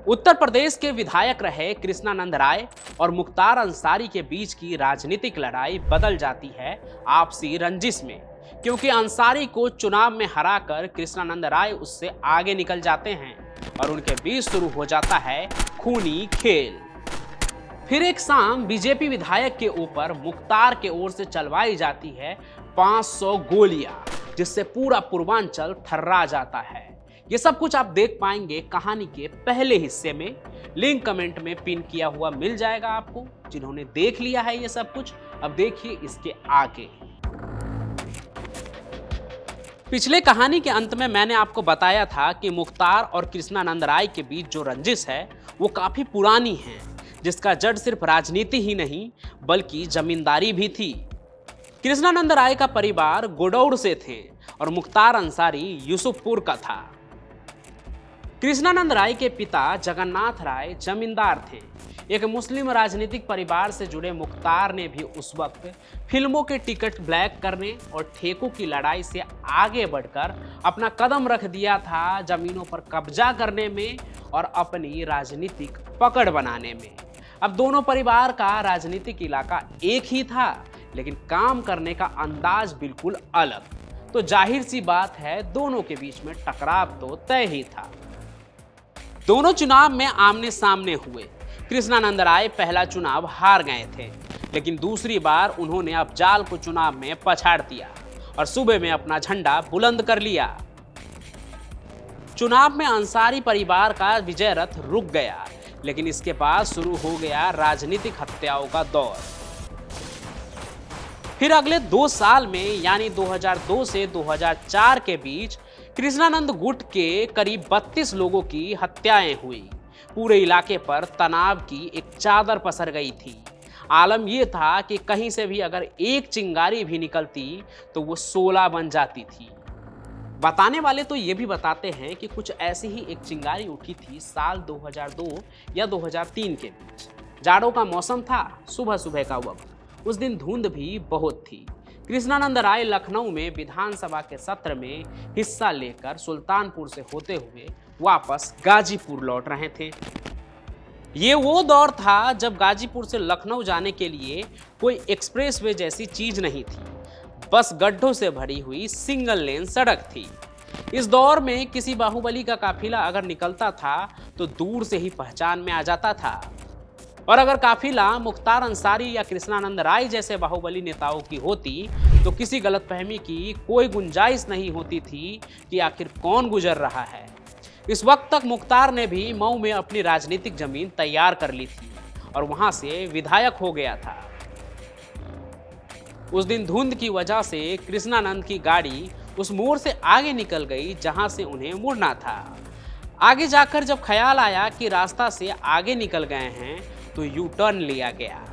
उत्तर प्रदेश के विधायक रहे कृष्णानंद राय और मुख्तार अंसारी के बीच की राजनीतिक लड़ाई बदल जाती है आपसी रंजिश में, क्योंकि अंसारी को चुनाव में हराकर कृष्णानंद राय उससे आगे निकल जाते हैं और उनके बीच शुरू हो जाता है खूनी खेल। फिर एक शाम बीजेपी विधायक के ऊपर मुख्तार के ओर से चलवाई जाती है 500 गोलियां, जिससे पूरा पूर्वांचल थर्रा जाता है। ये सब कुछ आप देख पाएंगे कहानी के पहले हिस्से में। लिंक कमेंट में पिन किया हुआ मिल जाएगा आपको। जिन्होंने देख लिया है ये सब कुछ, अब देखिए इसके आगे। पिछले कहानी के अंत में मैंने आपको बताया था कि मुख्तार और कृष्णानंद राय के बीच जो रंजिश है वो काफी पुरानी है, जिसका जड़ सिर्फ राजनीति ही नहीं बल्कि जमींदारी भी थी। कृष्णानंद राय का परिवार गोडौर से थे और मुख्तार अंसारी यूसुफपुर का था। कृष्णानंद राय के पिता जगन्नाथ राय जमींदार थे। एक मुस्लिम राजनीतिक परिवार से जुड़े मुख्तार ने भी उस वक्त फिल्मों के टिकट ब्लैक करने और ठेकों की लड़ाई से आगे बढ़कर अपना कदम रख दिया था जमीनों पर कब्जा करने में और अपनी राजनीतिक पकड़ बनाने में। अब दोनों परिवार का राजनीतिक इलाका एक ही था, लेकिन काम करने का अंदाज बिल्कुल अलग। तो जाहिर सी बात है दोनों के बीच में टकराव तो तय ही था। दोनों चुनाव में आमने सामने हुए। कृष्णानंद राय पहला चुनाव हार गए थे, लेकिन दूसरी बार उन्होंने अफजाल को चुनाव में पछाड़ दिया और सूबे में अपना झंडा बुलंद कर लिया। चुनाव में अंसारी परिवार का विजय रथ रुक गया, लेकिन इसके बाद शुरू हो गया राजनीतिक हत्याओं का दौर। फिर अगले 2 साल में यानी 2002 से 2004 के बीच कृष्णानंद गुट के करीब 32 लोगों की हत्याएं हुई। पूरे इलाके पर तनाव की एक चादर पसर गई थी। आलम यह था कि कहीं से भी अगर एक चिंगारी भी निकलती तो वो 16 बन जाती थी। बताने वाले तो ये भी बताते हैं कि कुछ ऐसी ही एक चिंगारी उठी थी साल 2002 या 2003 के बीच। जाड़ों का मौसम था, सुबह सुबह का वक्त। उस दिन धुंध भी बहुत थी। कृष्णानंद राय लखनऊ में विधानसभा के सत्र में हिस्सा लेकर सुल्तानपुर से होते हुए वापस गाजीपुर लौट रहे थे। ये वो दौर था जब गाजीपुर से लखनऊ जाने के लिए कोई एक्सप्रेसवे जैसी चीज नहीं थी, बस गड्ढों से भरी हुई सिंगल लेन सड़क थी। इस दौर में किसी बाहुबली का काफिला अगर निकलता था तो दूर से ही पहचान में आ जाता था, और अगर काफिला मुख्तार अंसारी या कृष्णानंद राय जैसे बाहुबली नेताओं की होती तो किसी गलतफहमी की कोई गुंजाइश नहीं होती थी कि आखिर कौन गुजर रहा है। इस वक्त तक मुख्तार ने भी मऊ में अपनी राजनीतिक जमीन तैयार कर ली थी और वहां से विधायक हो गया था। उस दिन धुंध की वजह से कृष्णानंद की गाड़ी उस मोड़ से आगे निकल गई जहां से उन्हें मुड़ना था। आगे जाकर जब ख्याल आया कि रास्ता से आगे निकल गए हैं तो यू टर्न लिया गया,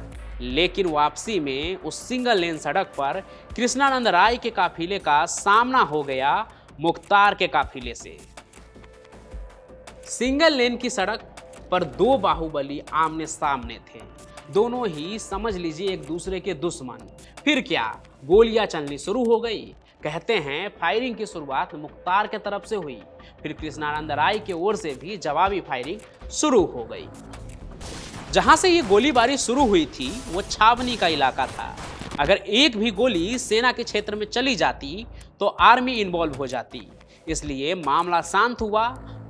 लेकिन वापसी में उस सिंगल लेन सड़क पर कृष्णानंद राय के काफिले का सामना हो गया मुख्तार के काफिले से। सिंगल लेन की सड़क पर 2 बाहुबली आमने सामने थे। दोनों ही समझ लीजिए एक दूसरे के दुश्मन। फिर क्या, गोलियां चलनी शुरू हो गई। कहते हैं फायरिंग की शुरुआत मुख्तार के तरफ से हुई, फिर कृष्णानंद राय की ओर से भी जवाबी फायरिंग शुरू हो गई। जहां से ये गोलीबारी शुरू हुई थी वो छावनी का इलाका था। अगर एक भी गोली सेना के क्षेत्र में चली जाती तो आर्मी इन्वॉल्व हो जाती, इसलिए मामला शांत हुआ।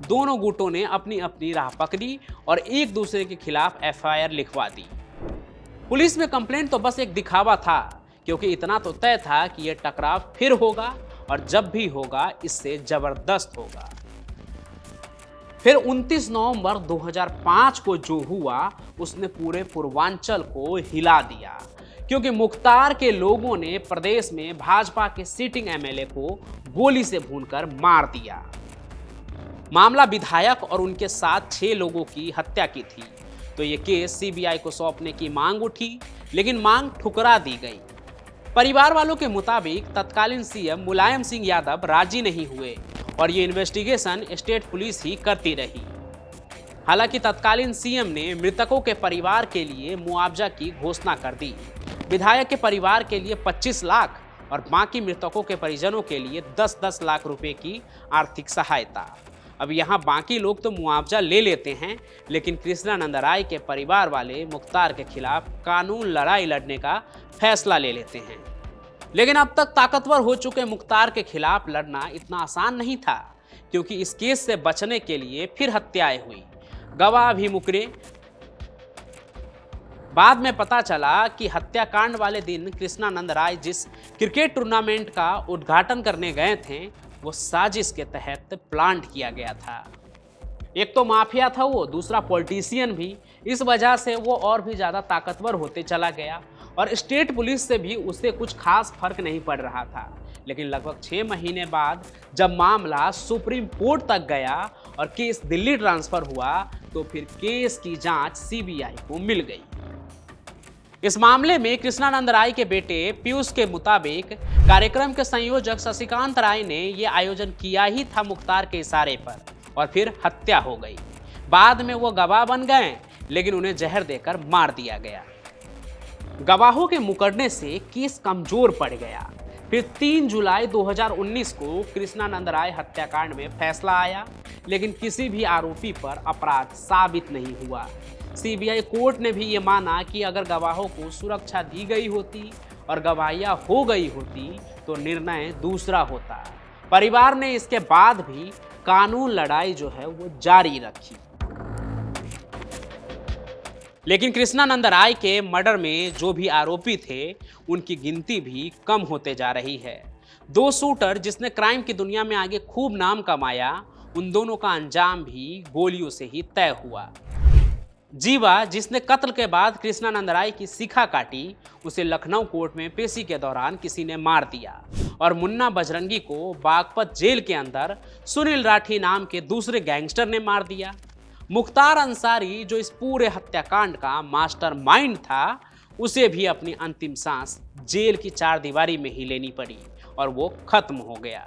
दोनों गुटों ने अपनी अपनी राह पकड़ी और एक दूसरे के खिलाफ एफआईआर लिखवा दी। पुलिस में कंप्लेंट तो बस एक दिखावा था, क्योंकि इतना तो तय था कि यह टकराव फिर होगा और जब भी होगा इससे जबरदस्त होगा। फिर 29 नवंबर 2005 को जो हुआ उसने पूरे पूर्वांचल को हिला दिया, क्योंकि मुख्तार के लोगों ने प्रदेश में भाजपा के सिटिंग एमएलए को गोली से भूनकर मार दिया। मामला विधायक और उनके साथ 6 लोगों की हत्या की थी, तो ये केस सीबीआई को सौंपने की मांग उठी, लेकिन मांग ठुकरा दी गई। परिवार वालों के मुताबिक तत्कालीन सीएम मुलायम सिंह यादव राजी नहीं हुए और ये इन्वेस्टिगेशन स्टेट पुलिस ही करती रही। हालांकि तत्कालीन सीएम ने मृतकों के परिवार के लिए मुआवजा की घोषणा कर दी। विधायक के परिवार के लिए 25 लाख और बाकी मृतकों के परिजनों के लिए 10-10 लाख रुपए की आर्थिक सहायता। अब यहाँ बाकी लोग तो मुआवजा ले लेते हैं, लेकिन कृष्णानंद राय के परिवार वाले मुख्तार के खिलाफ कानून लड़ाई लड़ने का फैसला ले लेते हैं। लेकिन अब तक ताकतवर हो चुके मुख्तार के खिलाफ लड़ना इतना आसान नहीं था, क्योंकि इस केस से बचने के लिए फिर हत्याएं हुई, गवाह भी मुकरे। बाद में पता चला कि हत्याकांड वाले दिन कृष्णानंद राय जिस क्रिकेट टूर्नामेंट का उद्घाटन करने गए थे, वो साजिश के तहत प्लांट किया गया था। एक तो माफिया था वो, दूसरा पॉलिटिशियन भी। इस वजह से वो और भी ज़्यादा ताकतवर होते चला गया और स्टेट पुलिस से भी उससे कुछ खास फर्क नहीं पड़ रहा था। लेकिन लगभग 6 महीने बाद जब मामला सुप्रीम कोर्ट तक गया और केस दिल्ली ट्रांसफर हुआ, तो फिर केस की जांच सीबीआई को मिल गई। इस मामले में कृष्णानंद राय के बेटे पीयूष के मुताबिक कार्यक्रम के संयोजक शशिकांत राय ने यह आयोजन किया ही था मुख्तार के इशारे पर, और फिर हत्या हो गई। बाद में वो गवाह बन गए, लेकिन उन्हें जहर देकर मार दिया गया। गवाहों के मुकरने से केस कमजोर पड़ गया। फिर 3 जुलाई 2019 को कृष्णानंद राय हत्याकांड में फैसला आया, लेकिन किसी भी आरोपी पर अपराध साबित नहीं हुआ। सीबीआई कोर्ट ने भी ये माना कि अगर गवाहों को सुरक्षा दी गई होती और गवाहियां हो गई होती तो निर्णय दूसरा होता। परिवार ने इसके बाद भी कानून लड़ाई जो है वो जारी रखी। लेकिन कृष्णानंद राय के मर्डर में जो भी आरोपी थे, उनकी गिनती भी कम होते जा रही है। 2 शूटर जिसने क्राइम की दुनिया में आगे खूब नाम कमाया, उन दोनों का अंजाम भी गोलियों से ही तय हुआ। जीवा जिसने कत्ल के बाद कृष्णानंद राय की शिखा काटी, उसे लखनऊ कोर्ट में पेशी के दौरान किसी ने मार दिया। और मुन्ना बजरंगी को बागपत जेल के अंदर सुनील राठी नाम के दूसरे गैंगस्टर ने मार दिया। मुख्तार अंसारी जो इस पूरे हत्याकांड का मास्टरमाइंड था, उसे भी अपनी अंतिम सांस जेल की 4 दीवारी में ही लेनी पड़ी और वो खत्म हो गया।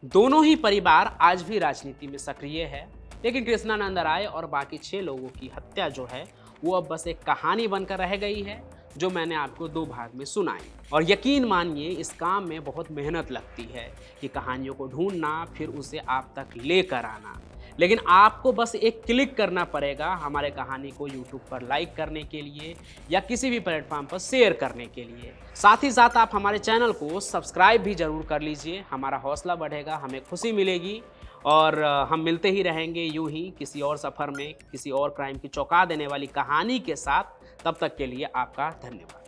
दोनों ही परिवार आज भी राजनीति में सक्रिय है, लेकिन कृष्णानंद राय और बाकी 6 लोगों की हत्या जो है वो अब बस एक कहानी बनकर रह गई है, जो मैंने आपको 2 भाग में सुनाई। और यकीन मानिए इस काम में बहुत मेहनत लगती है कि कहानियों को ढूंढना, फिर उसे आप तक लेकर आना। लेकिन आपको बस एक क्लिक करना पड़ेगा हमारे कहानी को यूट्यूब पर लाइक करने के लिए या किसी भी प्लेटफॉर्म पर शेयर करने के लिए। साथ ही साथ आप हमारे चैनल को सब्सक्राइब भी ज़रूर कर लीजिए। हमारा हौसला बढ़ेगा, हमें खुशी मिलेगी और हम मिलते ही रहेंगे यूं ही किसी और सफ़र में, किसी और क्राइम की चौंका देने वाली कहानी के साथ। तब तक के लिए आपका धन्यवाद।